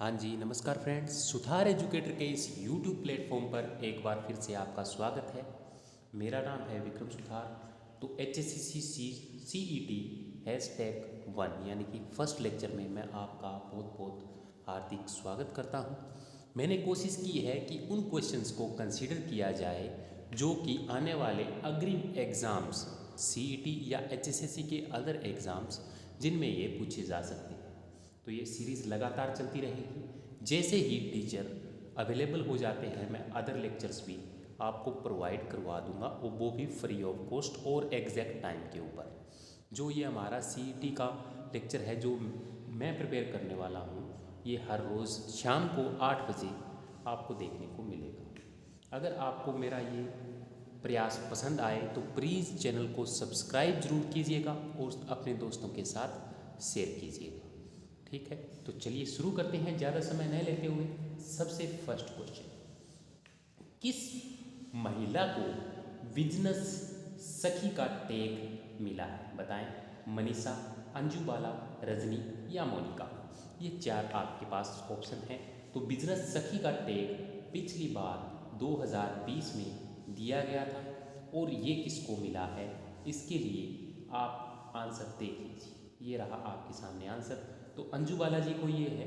हाँ जी, नमस्कार फ्रेंड्स। सुधार एजुकेटर के इस यूट्यूब प्लेटफॉर्म पर एक बार फिर से आपका स्वागत है। मेरा नाम है विक्रम सुधार। तो एच एस सी सी ई टी #1 यानी कि फर्स्ट लेक्चर में मैं आपका बहुत बहुत हार्दिक स्वागत करता हूँ। मैंने कोशिश की है कि उन क्वेश्चंस को कंसीडर किया जाए जो कि आने वाले अग्रिम एग्ज़ाम्स सी ई टी या एच एस सी के अदर एग्ज़ाम्स जिनमें ये पूछे जा सकते हैं। तो ये सीरीज़ लगातार चलती रहेगी। जैसे ही टीचर अवेलेबल हो जाते हैं मैं अदर लेक्चर्स भी आपको प्रोवाइड करवा दूंगा, और वो भी फ्री ऑफ कॉस्ट और एग्जैक्ट टाइम के ऊपर। जो ये हमारा सीईटी का लेक्चर है जो मैं प्रिपेयर करने वाला हूँ, ये हर रोज़ शाम को 8 बजे आपको देखने को मिलेगा। अगर आपको मेरा ये प्रयास पसंद आए तो प्लीज़ चैनल को सब्सक्राइब ज़रूर कीजिएगा और अपने दोस्तों के साथ शेयर कीजिएगा। ठीक है, तो चलिए शुरू करते हैं ज़्यादा समय नहीं लेते हुए। सबसे फर्स्ट क्वेश्चन, किस महिला को बिजनेस सखी का टैग मिला है? बताएं। मनीषा, अंजू बाला, रजनी या मोनिका। ये चार आपके पास ऑप्शन हैं। तो बिजनेस सखी का टैग पिछली बार 2020 में दिया गया था, और ये किसको मिला है इसके लिए आप आंसर देख लीजिए। ये रहा आपके सामने आंसर। तो अंजू बाला जी को ये है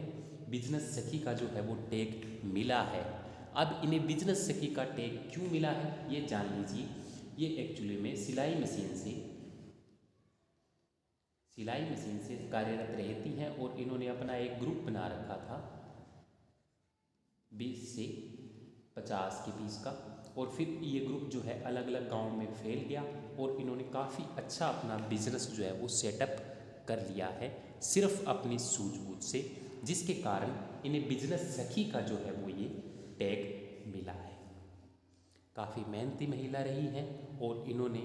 बिजनेस सखी का जो है वो टैग मिला है। अब इन्हें बिजनेस सखी का टैग क्यों मिला है ये जान लीजिए। ये एक्चुअली में सिलाई मशीन से कार्यरत रहती हैं, और इन्होंने अपना एक ग्रुप बना रखा था 20 से 50 के बीच का। और फिर ये ग्रुप जो है अलग अलग गाँव में फैल गया, और इन्होंने काफ़ी अच्छा अपना बिजनेस जो है वो सेटअप कर लिया है सिर्फ अपनी सूझबूझ से, जिसके कारण इन्हें बिजनेस सखी का जो है वो ये टैग मिला है। काफ़ी मेहनती महिला रही हैं, और इन्होंने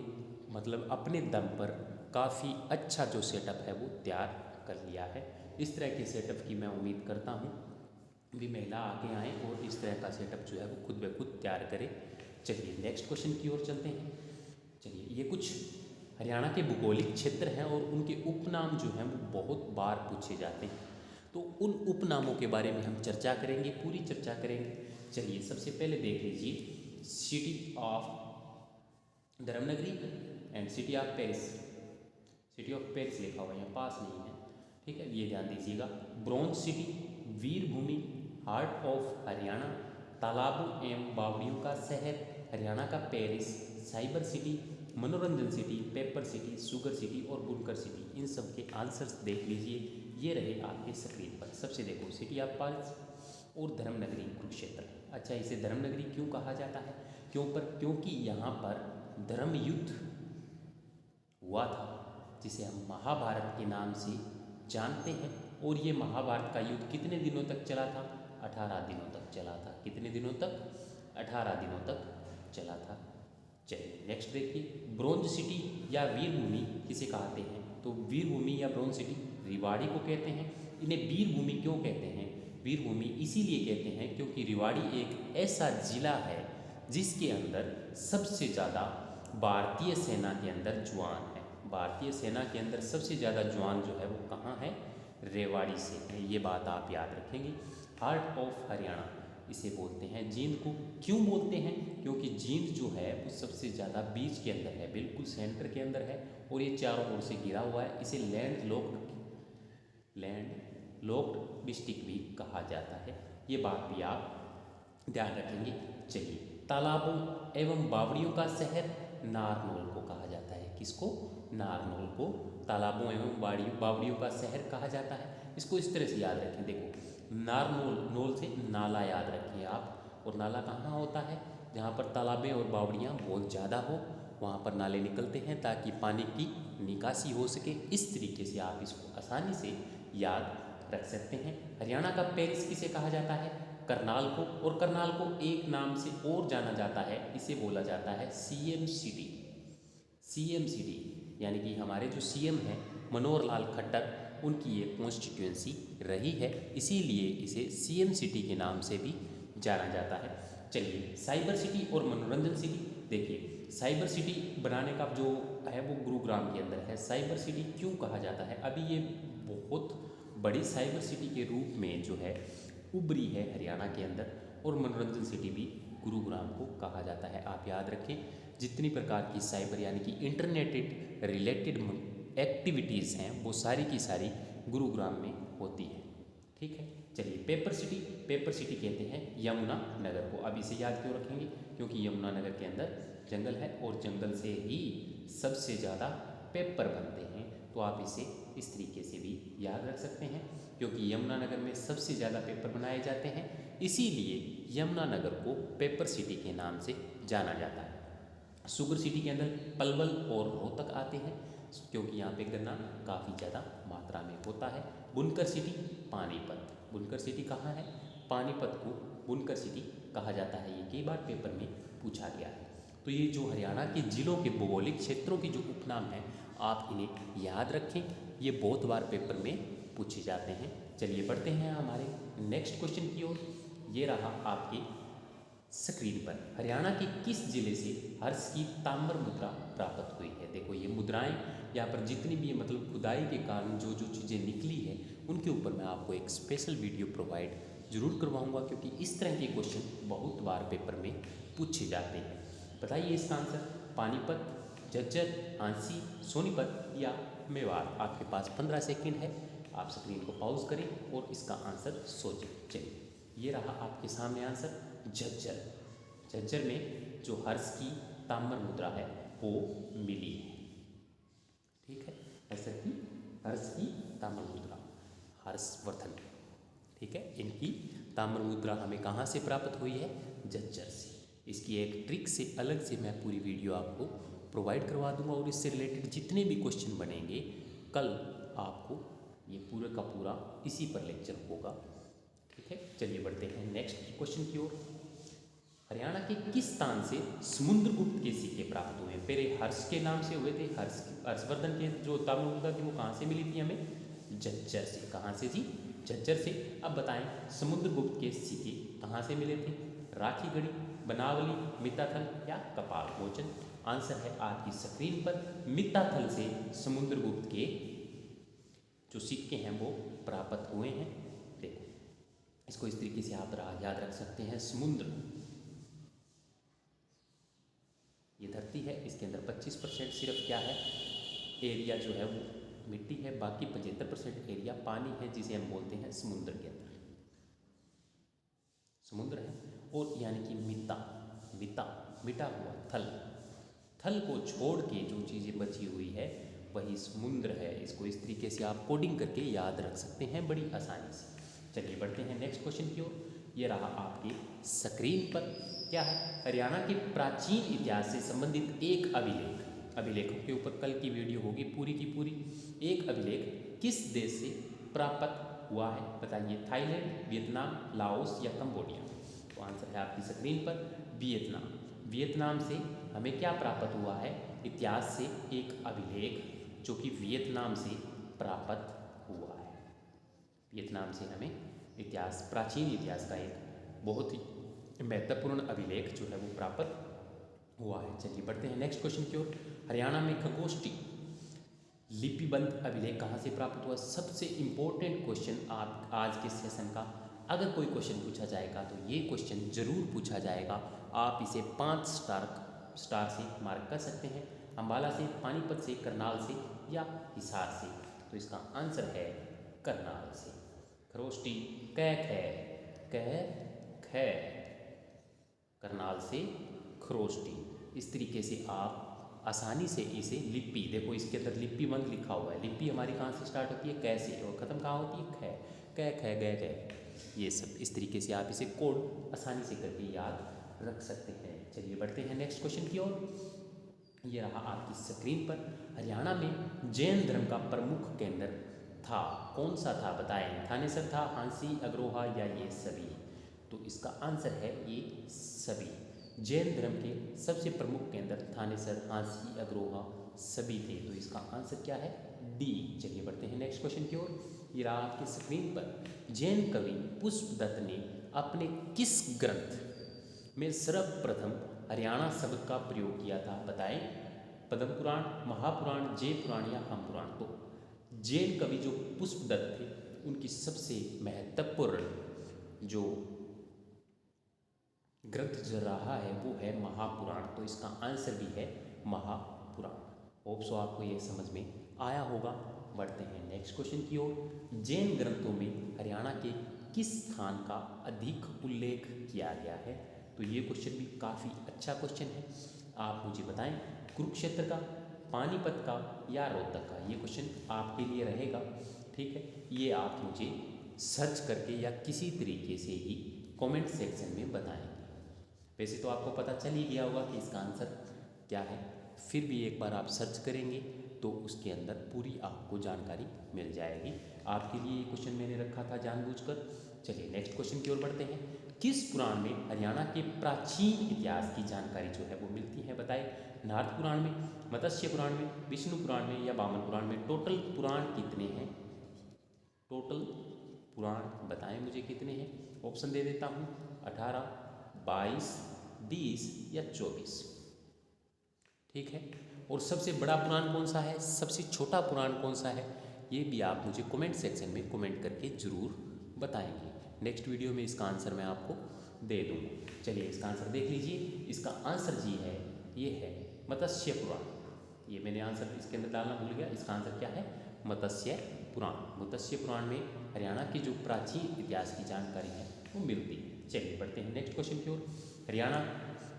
मतलब अपने दम पर काफ़ी अच्छा जो सेटअप है वो तैयार कर लिया है। इस तरह के सेटअप की मैं उम्मीद करता हूँ भी महिला आगे आएँ और इस तरह का सेटअप जो है वो खुद ब खुद तैयार करे। चलिए नेक्स्ट क्वेश्चन की ओर चलते हैं। चलिए, ये कुछ हरियाणा के भूगोलिक क्षेत्र हैं और उनके उपनाम जो हैं वो बहुत बार पूछे जाते हैं। तो उन उपनामों के बारे में हम चर्चा करेंगे, पूरी चर्चा करेंगे। चलिए सबसे पहले देख लीजिए, city of Dharmanagari and city of Paris. City of Paris लिखा हुआ है, यहाँ पास नहीं है। ठीक है, ये ध्यान दीजिएगा। ब्रॉन्ज सिटी, वीर भूमि, हार्ट ऑफ हरियाणा, तालाबों एवं बावड़ियों का शहर हरियाणा का पेरिस, साइबर सिटी, मनोरंजन city, paper city, sugar city और बुनकर सिटी। इन सब के आंसर्स देख लीजिए, ये रहे आपके स्क्रीन पर। सबसे देखो, सिटी ऑफ पेरिस और धर्मनगरी कुरुक्षेत्र। अच्छा, इसे धर्मनगरी क्यों कहा जाता है? क्योंकि यहाँ पर धर्म युद्ध हुआ था, जिसे हम महाभारत के नाम से जानते हैं। और ये महाभारत का युद्ध कितने दिनों तक चला था? 18 दिनों तक चला था। कितने दिनों तक? 18 दिनों तक चला था। चलिए नेक्स्ट देखिए, ब्रोंज सिटी या वीर भूमि किसे कहते हैं? तो वीर भूमि या ब्रोंज सिटी रिवाड़ी को कहते हैं। इन्हें वीर भूमि क्यों कहते हैं? वीर भूमि इसीलिए कहते हैं क्योंकि रिवाड़ी एक ऐसा जिला है जिसके अंदर सबसे ज़्यादा भारतीय सेना के अंदर जवान है। भारतीय सेना के अंदर सबसे ज़्यादा जवान जो है वो कहाँ है? रेवाड़ी से है। ये बात आप याद रखेंगे। हार्ट ऑफ हरियाणा इसे बोलते हैं। जींद को क्यों बोलते हैं? क्योंकि जींद जो है वो सबसे ज़्यादा बीच के अंदर है, बिल्कुल सेंटर के अंदर है, और ये चारों ओर से घिरा हुआ है। इसे लैंड लॉक्ड डिस्ट्रिक्ट भी कहा जाता है। ये बात भी आप ध्यान रखेंगे। चलिए, तालाबों एवं बावड़ियों का शहर नारनौल को कहा जाता है। किसको? नारनौल को तालाबों एवं बावड़ियों का शहर कहा जाता है। इसको इस तरह से याद रखें। देखो, नारनौल, नौल से नाला याद रखिए आप। और नाला कहाँ होता है? जहाँ पर तालाबें और बावड़ियाँ बहुत ज़्यादा हो, वहाँ पर नाले निकलते हैं ताकि पानी की निकासी हो सके। इस तरीके से आप इसको आसानी से याद रख सकते हैं। हरियाणा का पेरिस किसे कहा जाता है? करनाल को। और करनाल को एक नाम से और जाना जाता है, इसे बोला जाता है सीएम सिटी। सीएम सिटी यानी कि हमारे जो सीएम हैं मनोहर लाल खट्टर, उनकी ये कॉन्स्टिट्यूएंसी रही है, इसीलिए इसे सीएम सिटी के नाम से भी जाना जाता है। चलिए, साइबर सिटी और मनोरंजन सिटी देखिए। साइबर सिटी बनाने का जो है वो गुरुग्राम के अंदर है। साइबर सिटी क्यों कहा जाता है? अभी ये बहुत बड़ी साइबर सिटी के रूप में जो है उभरी है हरियाणा के अंदर, और मनोरंजन सिटी भी गुरुग्राम को कहा जाता है। आप याद रखें, जितनी प्रकार की साइबर यानी कि इंटरनेट रिलेटेड एक्टिविटीज़ हैं वो सारी की सारी गुरुग्राम में होती है। ठीक है, चलिए पेपर सिटी, पेपर सिटी कहते हैं यमुना नगर को। अब इसे याद क्यों रखेंगे, क्योंकि यमुना नगर के अंदर जंगल है और जंगल से ही सबसे ज़्यादा पेपर बनते हैं, तो आप इसे इस तरीके से भी याद रख सकते हैं, क्योंकि यमुना नगर में सबसे ज़्यादा पेपर बनाए जाते हैं, इसीलिए यमुना नगर को पेपर सिटी के नाम से जाना जाता है। शुगर सिटी के अंदर पलवल और रोहतक आते हैं, क्योंकि यहाँ पे गन्ना काफ़ी ज़्यादा मात्रा में होता है। बुनकर सिटी पानीपत, बुनकर सिटी कहाँ है, पानीपत को बुनकर सिटी कहा जाता है। ये कई बार पेपर में पूछा गया है। तो ये जो हरियाणा के जिलों के भौगोलिक क्षेत्रों के जो उपनाम हैं, आप इन्हें याद रखें, ये बहुत बार पेपर में पूछे जाते हैं। चलिए बढ़ते हैं हमारे नेक्स्ट क्वेश्चन की ओर। ये रहा आपके स्क्रीन पर, हरियाणा के किस जिले से हर्ष की ताम्र मुद्रा प्राप्त हुई है। देखो ये मुद्राएं यहाँ पर जितनी भी मतलब खुदाई के कारण जो जो चीज़ें निकली है, उनके ऊपर मैं आपको एक स्पेशल वीडियो प्रोवाइड जरूर करवाऊंगा, क्योंकि इस तरह के क्वेश्चन बहुत बार पेपर में पूछे जाते हैं। बताइए इसका आंसर, पानीपत, झज्जर, झांसी, सोनीपत या मेवाड़। आपके पास 15 सेकंड है, आप स्क्रीन को पॉज करें और इसका आंसर सोचें। चलिए ये रहा आपके सामने आंसर, झज्जर। झज्जर में जो हर्ष की ताम्र मुद्रा है वो मिली है। ठीक है, हर्ष की ताम्र मुद्रा, हर्षवर्धन, ठीक है, इनकी ताम्र मुद्रा हमें कहाँ से प्राप्त हुई है, झज्जर से। इसकी एक ट्रिक से अलग से मैं पूरी वीडियो आपको प्रोवाइड करवा दूंगा, और इससे रिलेटेड जितने भी क्वेश्चन बनेंगे कल आपको ये पूरा का पूरा इसी पर लेक्चर होगा। ठीक है, चलिए बढ़ते हैं नेक्स्ट क्वेश्चन की ओर। हरियाणा के किस स्थान से समुद्रगुप्त के सिक्के प्राप्त हुए? पहले हर्ष के नाम से हुए थे, हर्षवर्धन के जो ताम्र मुद्रा थी वो कहाँ से मिली थी हमें, झज्जर से। कहाँ से जी, झज्जर से। अब बताएं समुद्रगुप्त के सिक्के कहाँ से मिले थे, राखीगढ़ी, बनावली, मित्ताथल या कपालमोचन। आंसर है आपकी स्क्रीन पर, मित्ताथल से समुद्रगुप्त के जो सिक्के हैं वो प्राप्त हुए हैं। देखो इसको इस तरीके से आप याद रख सकते हैं, समुद्र ये धरती है, इसके अंदर 25% सिर्फ क्या है, एरिया जो है वो मिट्टी है, बाकी 75% एरिया पानी है, जिसे हम बोलते हैं समुद्र के अंदर समुद्र है। और यानी कि मिटा हुआ थल, थल को छोड़ के जो चीज़ें बची हुई है वही समुद्र है। इसको इस तरीके से आप कोडिंग करके याद रख सकते हैं बड़ी आसानी से। चलिए बढ़ते हैं नेक्स्ट क्वेश्चन की ओर। ये रहा आपके स्क्रीन पर, क्या है, हरियाणा के प्राचीन इतिहास से संबंधित एक अभिलेखों के ऊपर कल की वीडियो होगी पूरी की पूरी। एक अभिलेख किस देश से प्राप्त हुआ है, बताइए, थाईलैंड, वियतनाम, लाओस या कंबोडिया। तो आंसर है आपकी स्क्रीन पर, वियतनाम। वियतनाम से हमें क्या प्राप्त हुआ है, इतिहास से एक अभिलेख जो कि वियतनाम से प्राप्त हुआ है। वियतनाम से हमें इतिहास, प्राचीन इतिहास का एक बहुत ही महत्वपूर्ण अभिलेख जो है वो प्राप्त हुआ है। चलिए बढ़ते हैं नेक्स्ट क्वेश्चन की ओर। हरियाणा में खगोष्ठी लिपिबंध अभिलेख कहाँ से प्राप्त हुआ? सबसे इम्पोर्टेंट क्वेश्चन आप आज के सेशन का, अगर कोई क्वेश्चन पूछा जाएगा तो ये क्वेश्चन जरूर पूछा जाएगा। आप इसे 5 स्टार से मार्क कर सकते हैं। अम्बाला से, पानीपत से, करनाल से या हिसार से। तो इसका आंसर है करनाल से। खरोष्टी कै करनाल से खरोष्टी। इस तरीके से आप आसानी से इसे लिपि, देखो इसके अंदर लिपिबंध लिखा हुआ है, लिपि हमारी कहाँ से स्टार्ट होती है, कै से, और ख़त्म कहाँ होती है, कै गै। ये सब इस तरीके से आप इसे कोड आसानी से करके याद रख सकते हैं। चलिए बढ़ते हैं नेक्स्ट क्वेश्चन की ओर। ये रहा आपकी स्क्रीन पर, हरियाणा में जैन धर्म का प्रमुख केंद्र था, कौन सा था, बताएं, थानेसर था, हांसी, अग्रोहा या ये सभी। तो इसका आंसर है ये सभी। जैन धर्म के सबसे प्रमुख केंद्र थानेसर, हांसी, अग्रोहा सभी थे। तो इसका आंसर क्या है, डी। चलिए बढ़ते हैं नेक्स्ट क्वेश्चन की ओर। ये रहा आपकी स्क्रीन पर, जैन कवि पुष्पदत्त ने अपने किस ग्रंथ में सर्वप्रथम हरियाणा शब्द का प्रयोग किया था, बताएं, पद्म पुराण, महापुराण, जय पुराण या हम पुराण। तो जैन कवि जो पुष्पदत्त थे, उनकी सबसे महत्वपूर्ण जो ग्रंथ जो रहा है वो है महापुराण, तो इसका आंसर भी है महापुराण। होप सो आपको ये समझ में आया होगा। बढ़ते हैं नेक्स्ट क्वेश्चन की ओर। जैन ग्रंथों में हरियाणा के किस स्थान का अधिक उल्लेख किया गया है? तो ये क्वेश्चन भी काफ़ी अच्छा क्वेश्चन है। आप मुझे बताएं, कुरुक्षेत्र का, पानीपत का या रोहतक का? ये क्वेश्चन आपके लिए रहेगा, ठीक है। ये आप मुझे सर्च करके या किसी तरीके से ही कमेंट सेक्शन में बताएंगे। वैसे तो आपको पता चल ही गया होगा कि इसका आंसर क्या है, फिर भी एक बार आप सर्च करेंगे तो उसके अंदर पूरी आपको जानकारी मिल जाएगी। आपके लिए ये क्वेश्चन मैंने रखा था जानबूझकर। चलिए नेक्स्ट क्वेश्चन की ओर बढ़ते हैं। किस पुराण में हरियाणा के प्राचीन इतिहास की जानकारी जो है वो मिलती है? बताइए। नारद पुराण में, मत्स्य पुराण में, विष्णु पुराण में या वामन पुराण में? टोटल पुराण कितने हैं? टोटल पुराण बताएं मुझे कितने हैं। ऑप्शन दे देता हूँ, 18, 22, 20 या 24, ठीक है। और सबसे बड़ा पुराण कौन सा है, सबसे छोटा पुराण कौन सा है, ये भी आप मुझे कमेंट सेक्शन में कमेंट करके ज़रूर बताएंगे। नेक्स्ट वीडियो में इसका आंसर मैं आपको दे दूँगा। चलिए इसका आंसर देख लीजिए। इसका आंसर जी है, ये है मत्स्य पुराण। ये मैंने आंसर इसके अंदर डालना भूल गया। इसका आंसर क्या है? मत्स्य पुराण। मत्स्य पुराण में हरियाणा की जो प्राचीन इतिहास की जानकारी है वो मिलती है। चलिए बढ़ते हैं नेक्स्ट क्वेश्चन की ओर। हरियाणा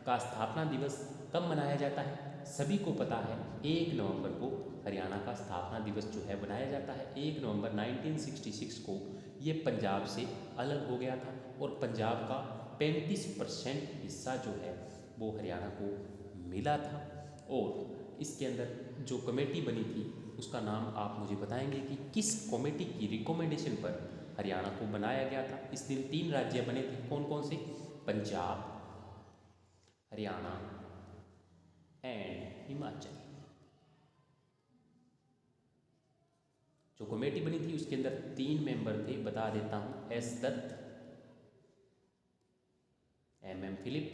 का स्थापना दिवस कब मनाया जाता है? सभी को पता है 1 नवंबर को हरियाणा का स्थापना दिवस जो है बनाया जाता है। 1 नवंबर 1966 को ये पंजाब से अलग हो गया था और पंजाब का 35% हिस्सा जो है वो हरियाणा को मिला था। और इसके अंदर जो कमेटी बनी थी उसका नाम आप मुझे बताएंगे कि किस कमेटी की रिकमेंडेशन पर हरियाणा को बनाया गया था। इस दिन 3 राज्य बने थे, कौन कौन से? पंजाब, हरियाणा एंड हिमाचल। जो कमेटी बनी थी उसके अंदर 3 मेंबर थे, बता देता हूं। एस दत्त, MM फिलिप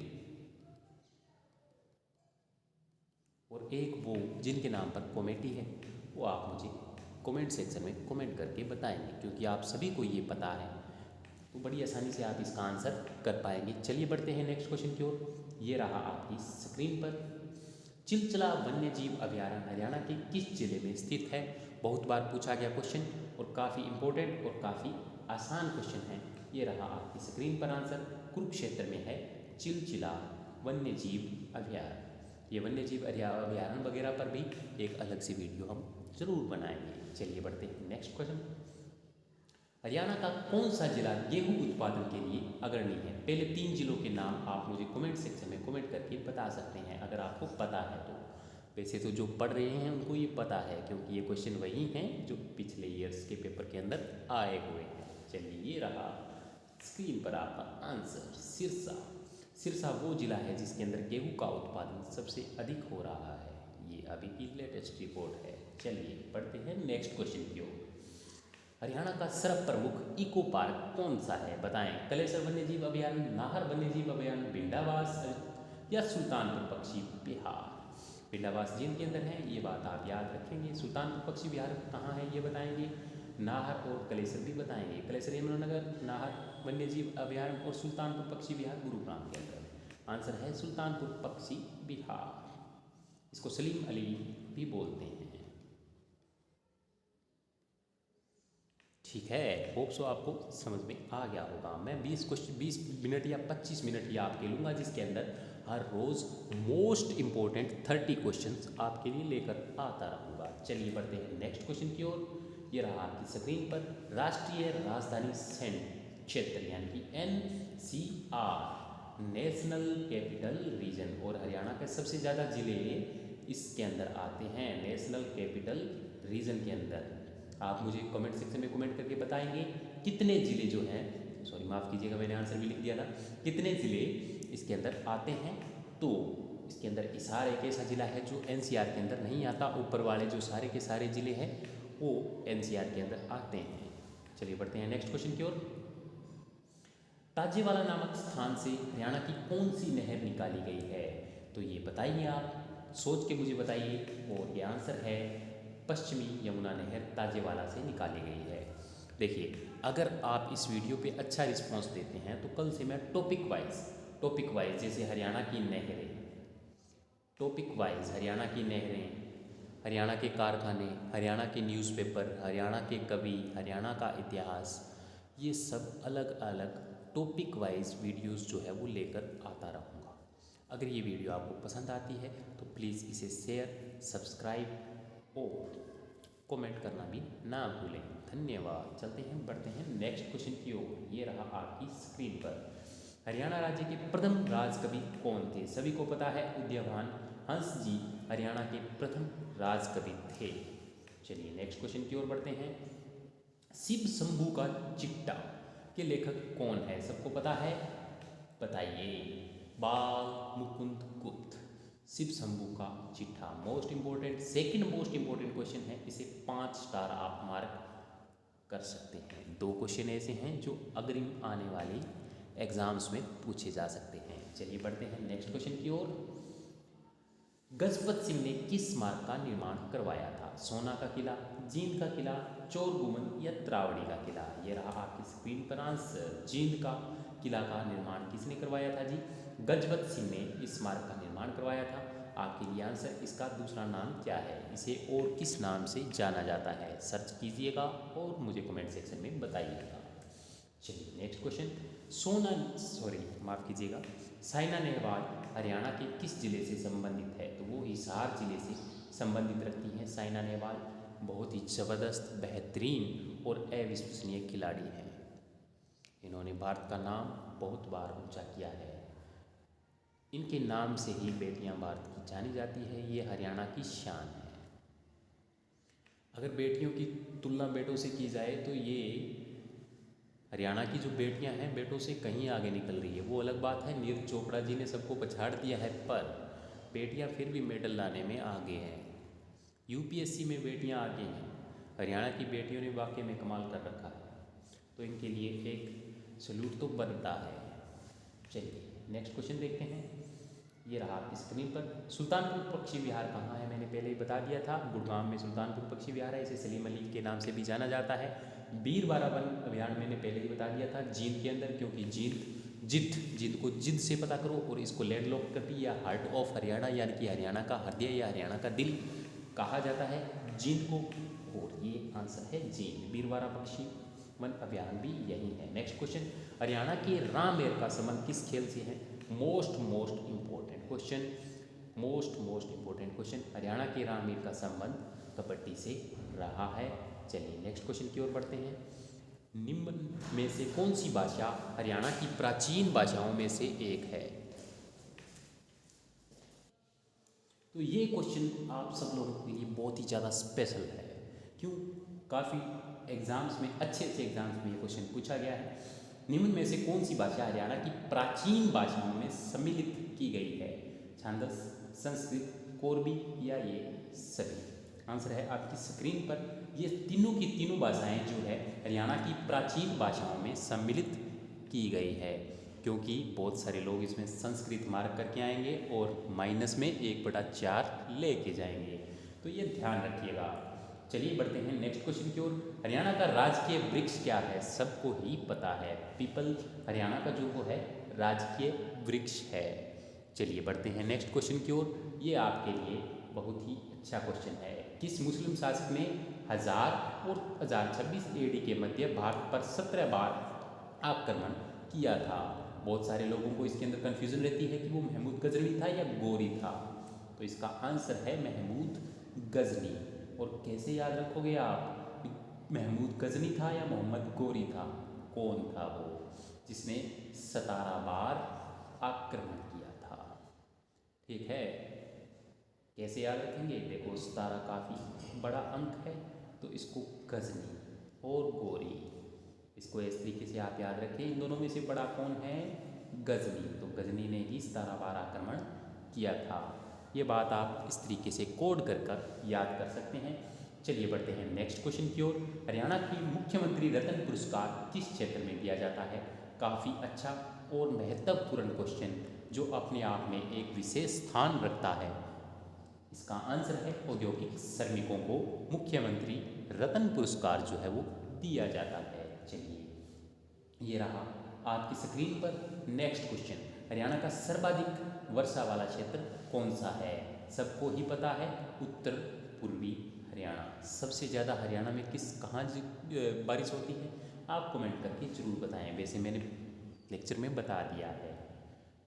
और एक वो जिनके नाम पर कमेटी है वो आप मुझे कमेंट सेक्शन में कमेंट करके बताएंगे, क्योंकि आप सभी को ये पता है तो बड़ी आसानी से आप इसका आंसर कर पाएंगे। चलिए बढ़ते हैं नेक्स्ट क्वेश्चन की ओर। ये रहा आपकी स्क्रीन पर। चिलचला वन्यजीव अभयारण्य हरियाणा के किस जिले में स्थित है? बहुत बार पूछा गया क्वेश्चन और काफ़ी इंपॉर्टेंट और काफ़ी आसान क्वेश्चन है। ये रहा आपकी स्क्रीन पर आंसर। कुरुक्षेत्र में है चिलचिला वन्यजीव अभयारण्य। ये वन्यजीव अभयारण्य वगैरह पर भी एक अलग से वीडियो हम जरूर बनाएंगे। चलिए बढ़ते हैं नेक्स्ट क्वेश्चन। हरियाणा का कौन सा जिला गेहूं उत्पादन के लिए अग्रणी है? पहले 3 जिलों के नाम आप मुझे कमेंट सेक्शन में कमेंट करके बता सकते हैं अगर आपको पता है तो। वैसे तो जो पढ़ रहे हैं उनको ये पता है, क्योंकि ये क्वेश्चन वही हैं जो पिछले ईयर्स के पेपर के अंदर आए हुए हैं। चलिए ये रहा स्क्रीन पर आपका आंसर, सिरसा। सिरसा वो जिला है जिसके अंदर गेहूं का उत्पादन सबसे अधिक हो रहा है। ये अभी की लेटेस्ट रिपोर्ट है। चलिए बढ़ते हैं नेक्स्ट क्वेश्चन की ओर। हरियाणा का सर्व प्रमुख इको पार्क कौन सा है? बताएं। कलेसर वन्यजीव अभयारण्य, नाहर वन्यजीव अभयारण्य, भिंडावास या सुल्तानपुर पक्षी विहार? भिंडावास जींद के अंदर है, ये बात आप याद रखेंगे। सुल्तानपुर पक्षी विहार कहाँ है ये बताएंगे। नाहर और कलेसर भी बताएंगे। कलेसर यमुनानगर, नाहर वन्यजीव अभयारण्य और सुल्तानपुर पक्षी विहार गुरुग्राम के अंदर। आंसर है सुल्तानपुर पक्षी विहार। इसको सलीम अली भी बोलते हैं, ठीक है। होप सो आपको समझ में आ गया होगा। मैं 20 मिनट या 25 मिनट ही आपके लूँगा, जिसके अंदर हर रोज़ मोस्ट इम्पोर्टेंट 30 क्वेश्चंस आपके लिए लेकर आता रहूँगा। चलिए बढ़ते हैं नेक्स्ट क्वेश्चन की ओर। ये रहा आपकी स्क्रीन पर। राष्ट्रीय राजधानी क्षेत्र यानी कि NCR, नेशनल कैपिटल रीजन, और हरियाणा के सबसे ज़्यादा ज़िले इसके अंदर आते हैं नेशनल कैपिटल रीजन के अंदर। आप मुझे कमेंट सेक्शन में कमेंट करके बताएंगे कितने ज़िले जो हैं, सॉरी माफ़ कीजिएगा मैंने आंसर भी लिख दिया था, कितने ज़िले इसके अंदर आते हैं। तो इसके अंदर हिसार एक ऐसा ज़िला है जो NCR के अंदर नहीं आता। ऊपर वाले जो सारे के सारे ज़िले हैं वो NCR के अंदर आते हैं। चलिए बढ़ते हैं नेक्स्ट क्वेश्चन की ओर। ताजेवाला नामक स्थान से हरियाणा की कौन सी नहर निकाली गई है? तो ये बताइए, आप सोच के मुझे बताइए। और ये आंसर है पश्चिमी यमुना नहर ताजेवाला से निकाली गई है। देखिए, अगर आप इस वीडियो पे अच्छा रिस्पांस देते हैं तो कल से मैं टॉपिक वाइज जैसे हरियाणा की नहरें, टॉपिक वाइज हरियाणा की नहरें, हरियाणा के कारखाने, हरियाणा के न्यूज़पेपर, हरियाणा के कवि, हरियाणा का इतिहास, ये सब अलग अलग टॉपिक वाइज वीडियोस जो है वो लेकर आता रहूँगा। अगर ये वीडियो आपको पसंद आती है तो प्लीज़ इसे शेयर, सब्सक्राइब और कमेंट करना भी ना भूलें। धन्यवाद। चलते हैं, बढ़ते हैं नेक्स्ट क्वेश्चन की ओर। ये रहा आपकी स्क्रीन पर। हरियाणा राज्य के प्रथम राजकवि कौन थे? सभी को पता है, उदयभान हंस जी हरियाणा के प्रथम राजकवि थे। चलिए नेक्स्ट क्वेश्चन की ओर बढ़ते हैं। शिव शंभू का चिट्टा के लेखक कौन है? सबको पता है, बताइए। बाल मुकुंद गुप्त। शिव शंभू का चिट्ठा most important, second most important question है, इसे 5 स्टार आप मार्क कर सकते हैं। 2 क्वेश्चन ऐसे हैं जो अग्रिम आने वाले एग्जाम्स में पूछे जा सकते हैं। चलिए बढ़ते हैं नेक्स्ट क्वेश्चन की ओर। गजपत सिंह ने किस स्मारक का निर्माण करवाया था? सोना का किला, जींद का किला, चोर गुम्बद या त्रावड़ी का किला? ये रहा आपकी स्क्रीन पर आंसर। जींद का किला का निर्माण किसने करवाया था जी? गजपत सिंह ने इस स्मारक का निर्माण करवाया था। आपके लिए आंसर, इसका दूसरा नाम क्या है? इसे और किस नाम से जाना जाता है? सर्च कीजिएगा और मुझे कमेंट सेक्शन में बताइएगा। चलिए नेक्स्ट क्वेश्चन। माफ़ कीजिएगा, साइना नेहवाल हरियाणा के किस जिले से संबंधित है? तो वो हिसार जिले से संबंधित रखती हैं साइना नेहवाल। बहुत ही ज़बरदस्त, बेहतरीन और अविश्वसनीय खिलाड़ी हैं। इन्होंने भारत का नाम बहुत बार ऊंचा किया है। इनके नाम से ही बेटियां भारत की जानी जाती है। ये हरियाणा की शान है। अगर बेटियों की तुलना बेटों से की जाए तो ये हरियाणा की जो बेटियां हैं बेटों से कहीं आगे निकल रही है। वो अलग बात है, नीरज चोपड़ा जी ने सबको पछाड़ दिया है, पर बेटियां फिर भी मेडल लाने में आगे हैं। यूपीएससी में बेटियां आगे हैं। हरियाणा की बेटियों ने वाकई में कमाल कर रखा है, तो इनके लिए एक सल्यूट तो बनता है। चलिए नेक्स्ट क्वेश्चन देखते हैं। ये रहा आपकी स्क्रीन पर। सुल्तानपुर पक्षी विहार कहाँ है? मैंने पहले ही बता दिया था, गुड़गांव में सुल्तानपुर पक्षी विहार है। इसे सलीम अली के नाम से भी जाना जाता है। बीरबारा वन अभ्यारण्य मैंने पहले ही बता दिया था, जींद के अंदर, क्योंकि जींद को जिद से पता करो और इसको लैंडलॉक करती या हार्ट ऑफ हरियाणा यानी कि हरियाणा का हृदय या हरियाणा का दिल कहा जाता है जींद को, और ये आंसर है जींद। बीरबारा पक्षी वन अभ्यारण्य भी यही है। Next question. हरियाणा के राममेर का संबंध किस खेल से है? Most important question. हरियाणा के राममेर का संबंध कबड्डी से रहा है। चलिए नेक्स्ट क्वेश्चन की ओर बढ़ते हैं। निम्न में से कौन सी भाषा हरियाणा की प्राचीन भाषाओं में से एक है? तो ये क्वेश्चन आप सब लोगों के लिए बहुत ही ज़्यादा स्पेशल है। क्यों? काफ़ी एग्जाम्स में, अच्छे एग्जाम्स में ये क्वेश्चन पूछा गया है। निम्न में से कौन सी भाषा हरियाणा की प्राचीन भाषाओं में सम्मिलित की गई है? छांदस, संस्कृत, कोरबी या ये सभी? आंसर है आपकी स्क्रीन पर। ये तीनों की तीनों भाषाएं जो है हरियाणा की प्राचीन भाषाओं में सम्मिलित की गई है, क्योंकि बहुत सारे लोग इसमें संस्कृत मार्क करके आएंगे और माइनस में 1/4 लेके जाएंगे, तो ये ध्यान रखिएगा। चलिए बढ़ते हैं नेक्स्ट क्वेश्चन की ओर। हरियाणा का राजकीय वृक्ष क्या है? सबको ही पता है, पीपल हरियाणा का जो वो है राजकीय वृक्ष है। चलिए बढ़ते हैं नेक्स्ट क्वेश्चन की ओर। ये आपके लिए बहुत ही अच्छा क्वेश्चन है। किस मुस्लिम शासक ने 1000 और 1026 AD के मध्य भारत पर 17 बार आक्रमण किया था? बहुत सारे लोगों को इसके अंदर कन्फ्यूजन रहती है कि वो महमूद गजनी था या गोरी था। तो इसका आंसर है महमूद गजनी। और कैसे याद रखोगे आप, महमूद गजनी था या मोहम्मद गोरी था? कौन था वो जिसने 17 बार आक्रमण किया था? ठीक है, कैसे याद रखेंगे? देखो 17 काफ़ी बड़ा अंक है, तो इसको गजनी और गोरी, इसको इस तरीके से आप याद रखें। इन दोनों में से बड़ा कौन है? गजनी। तो गजनी ने ही 17 बार आक्रमण किया था। ये बात आप इस तरीके से कोड कर याद कर सकते हैं। चलिए बढ़ते हैं नेक्स्ट क्वेश्चन की ओर। हरियाणा की मुख्यमंत्री रत्न पुरस्कार किस क्षेत्र में दिया जाता है? काफ़ी अच्छा और महत्वपूर्ण क्वेश्चन जो अपने आप में एक विशेष स्थान रखता है। इसका आंसर है औद्योगिक श्रमिकों को मुख्यमंत्री रत्न पुरस्कार जो है वो दिया जाता है। चलिए ये रहा आपकी स्क्रीन पर नेक्स्ट क्वेश्चन। हरियाणा का सर्वाधिक वर्षा वाला क्षेत्र कौन सा है? सबको ही पता है, उत्तर पूर्वी हरियाणा। सबसे ज़्यादा हरियाणा में कहाँ बारिश होती है? आप कमेंट करके ज़रूर बताएं। वैसे मैंने लेक्चर में बता दिया है,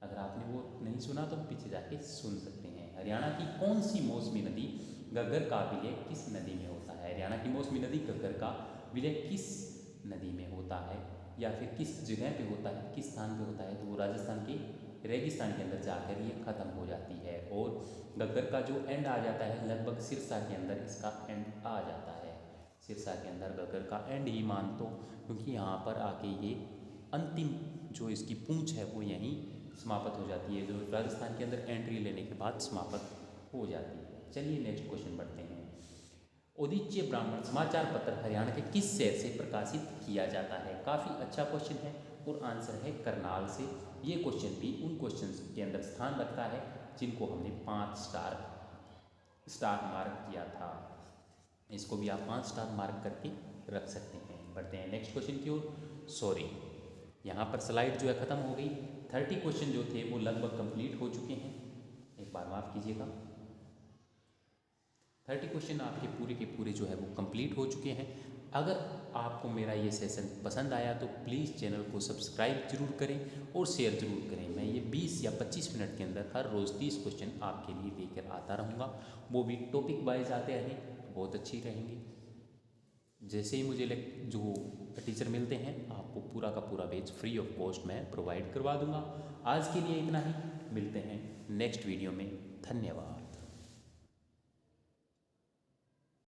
अगर आपने वो नहीं सुना तो पीछे जाके सुन सकते हैं। हरियाणा की कौन सी मौसमी नदी घग्गर का विलय किस नदी में होता है? हरियाणा की मौसमी नदी घग्गर का विलय किस नदी में होता है, या फिर किस जगह पे होता है, किस स्थान पे होता है? तो वो राजस्थान के रेगिस्तान के अंदर जाकर ये ख़त्म हो जाती है। और घग्गर का जो एंड आ जाता है लगभग सिरसा के अंदर इसका एंड आ जाता है। सिरसा के अंदर घग्गर का एंड ही मान तो, क्योंकि यहाँ पर आके ये अंतिम जो इसकी पूंछ है वो यहीं समाप्त हो जाती है, जो राजस्थान के अंदर एंट्री लेने के बाद समाप्त हो जाती है। चलिए नेक्स्ट क्वेश्चन बढ़ते हैं। उदीच्य ब्राह्मण समाचार पत्र हरियाणा के किस शहर से प्रकाशित किया जाता है? काफ़ी अच्छा क्वेश्चन है और आंसर है करनाल से। ये क्वेश्चन भी उन क्वेश्चन के अंदर स्थान रखता है जिनको हमने 5 स्टार मार्क किया था। इसको भी आप 5 स्टार मार्क करके रख सकते हैं। बढ़ते हैं नेक्स्ट क्वेश्चन की ओर। सॉरी, यहाँ पर स्लाइड जो है ख़त्म हो गई। 30 क्वेश्चन जो थे वो लगभग कंप्लीट हो चुके हैं, एक बार माफ़ कीजिएगा। 30 क्वेश्चन आपके पूरे के पूरे जो है वो कंप्लीट हो चुके हैं। अगर आपको मेरा ये सेशन पसंद आया तो प्लीज़ चैनल को सब्सक्राइब जरूर करें और शेयर जरूर करें। मैं ये 20 या 25 मिनट के अंदर हर रोज़ 30 क्वेश्चन आपके लिए लेकर आता रहूँगा, वो भी टॉपिक वाइज आते रहें, बहुत अच्छी रहेंगे। जैसे ही मुझे जो टीचर मिलते हैं आपको पूरा का पूरा बैच फ्री ऑफ कॉस्ट मैं प्रोवाइड करवा दूंगा। आज के लिए इतना ही, मिलते हैं नेक्स्ट वीडियो में। धन्यवाद।